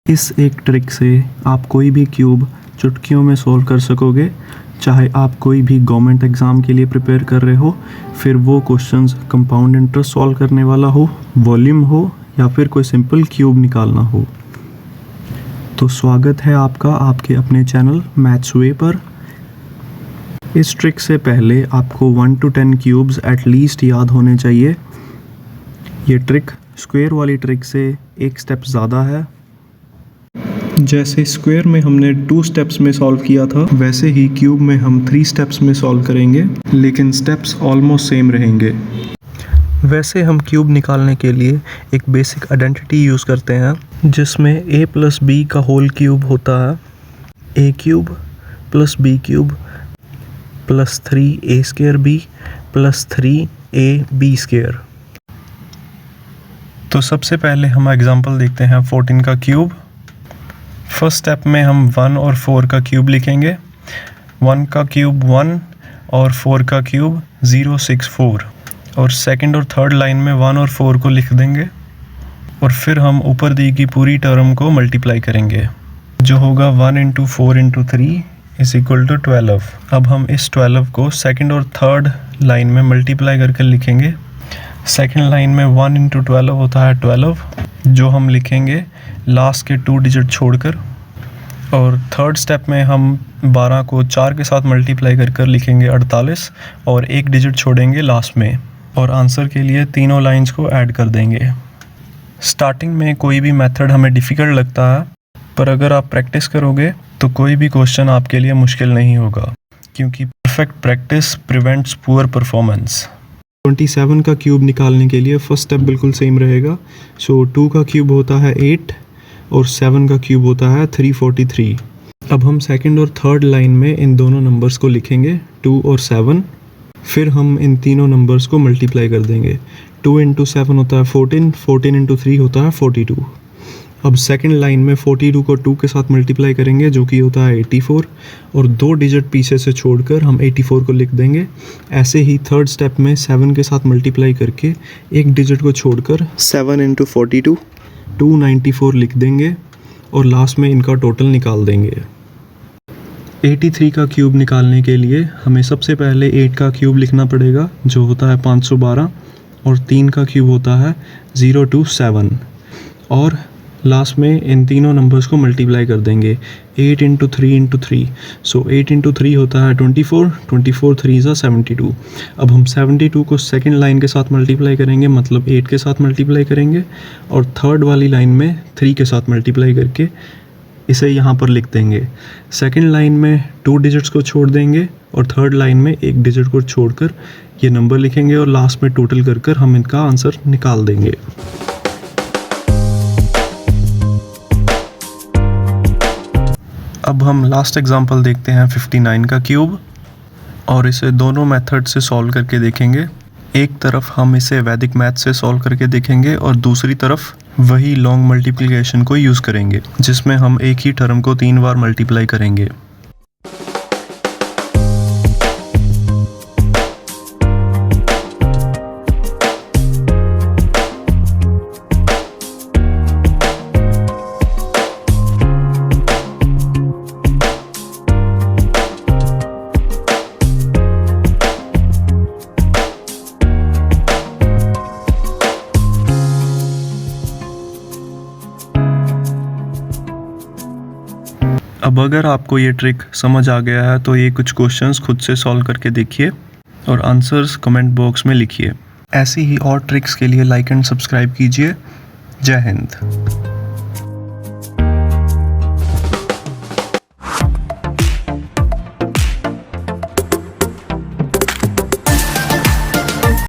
इस एक ट्रिक से आप कोई भी क्यूब चुटकियों में सॉल्व कर सकोगे, चाहे आप कोई भी गवर्नमेंट एग्ज़ाम के लिए प्रिपेयर कर रहे हो, फिर वो क्वेश्चंस कंपाउंड इंटरेस्ट सॉल्व करने वाला हो, वॉल्यूम हो या फिर कोई सिंपल क्यूब निकालना हो। तो स्वागत है आपका आपके अपने चैनल मैथ्स वे पर। इस ट्रिक से पहले आपको 1 to 10 क्यूब्स एटलीस्ट याद होने चाहिए। ये ट्रिक स्क्वायर वाली ट्रिक से एक स्टेप ज़्यादा है। जैसे स्क्वायर में हमने 2 स्टेप्स में सॉल्व किया था, वैसे ही क्यूब में हम 3 स्टेप्स में सॉल्व करेंगे, लेकिन स्टेप्स ऑलमोस्ट सेम रहेंगे। वैसे हम क्यूब निकालने के लिए एक बेसिक आइडेंटिटी यूज़ करते हैं, जिसमें a + b का होल क्यूब होता है a³ + b³ + 3a² + 3ab²। तो सबसे पहले हम एग्जांपल देखते हैं 14 का क्यूब। फर्स्ट स्टेप में हम 1 और 4 का क्यूब लिखेंगे। 1 का क्यूब 1 और 4 का क्यूब 064, और सेकंड और थर्ड लाइन में 1 और 4 को लिख देंगे, और फिर हम ऊपर दी गई पूरी टर्म को मल्टीप्लाई करेंगे, जो होगा 1 × 4 × 3 = 12। अब हम इस 12 को सेकंड और थर्ड लाइन में मल्टीप्लाई करके लिखेंगे। सेकंड लाइन में 1 × 12 होता है 12, जो हम लिखेंगे लास्ट के 2 डिजिट छोड़कर, और थर्ड स्टेप में हम 12 को 4 के साथ मल्टीप्लाई कर लिखेंगे 48, और 1 डिजिट छोड़ेंगे लास्ट में, और आंसर के लिए तीनों लाइंस को ऐड कर देंगे। स्टार्टिंग में कोई भी मेथड हमें डिफ़िकल्ट लगता है, पर अगर आप प्रैक्टिस करोगे तो कोई भी क्वेश्चन आपके लिए मुश्किल नहीं होगा, क्योंकि perfect practice prevents poor performance. 27 का क्यूब निकालने के लिए फर्स्ट स्टेप बिल्कुल सेम रहेगा। 2 का क्यूब होता है 8 और 7 का क्यूब होता है 343। अब हम सेकंड और थर्ड लाइन में इन दोनों नंबर्स को लिखेंगे 2 और 7, फिर हम इन तीनों नंबर्स को मल्टीप्लाई कर देंगे। 2 × 7 होता है 14, 14 × 3 होता है 42। अब सेकंड लाइन में 42 को 2 के साथ मल्टीप्लाई करेंगे, जो कि होता है 84, और 2 डिजिट पीछे से छोड़कर हम 84 को लिख देंगे। ऐसे ही थर्ड स्टेप में 7 के साथ मल्टीप्लाई करके 1 डिजिट को छोड़कर 7 × 42 294 लिख देंगे, और लास्ट में इनका टोटल निकाल देंगे। 83 का क्यूब निकालने के लिए हमें सबसे पहले 8 का क्यूब लिखना पड़ेगा, जो होता है 512, और 3 का क्यूब होता है 027, और लास्ट में इन तीनों नंबर्स को मल्टीप्लाई कर देंगे 8 × 3 × 3। 8 × 3 होता है 24, 24 3 = 72। अब हम 72 को सेकंड लाइन के साथ मल्टीप्लाई करेंगे, मतलब 8 के साथ मल्टीप्लाई करेंगे, और थर्ड वाली लाइन में 3 के साथ मल्टीप्लाई करके इसे यहाँ पर लिख देंगे। सेकंड लाइन में 2 डिजिट्स को छोड़ देंगे, और थर्ड लाइन में 1 डिजिट को छोड़कर ये नंबर लिखेंगे, और लास्ट में टोटल कर हम इनका आंसर निकाल देंगे। अब हम लास्ट एग्जांपल देखते हैं 59 का क्यूब, और इसे दोनों मेथड से सॉल्व करके देखेंगे। एक तरफ हम इसे वैदिक मैथ से सॉल्व करके देखेंगे, और दूसरी तरफ वही लॉन्ग मल्टीप्लिकेशन को यूज़ करेंगे, जिसमें हम एक ही टर्म को 3 बार मल्टीप्लाई करेंगे। अब अगर आपको ये ट्रिक समझ आ गया है, तो ये कुछ क्वेश्चंस खुद से सॉल्व करके देखिए, और आंसर्स कमेंट बॉक्स में लिखिए। ऐसी ही और ट्रिक्स के लिए लाइक एंड सब्सक्राइब कीजिए। जय हिंद।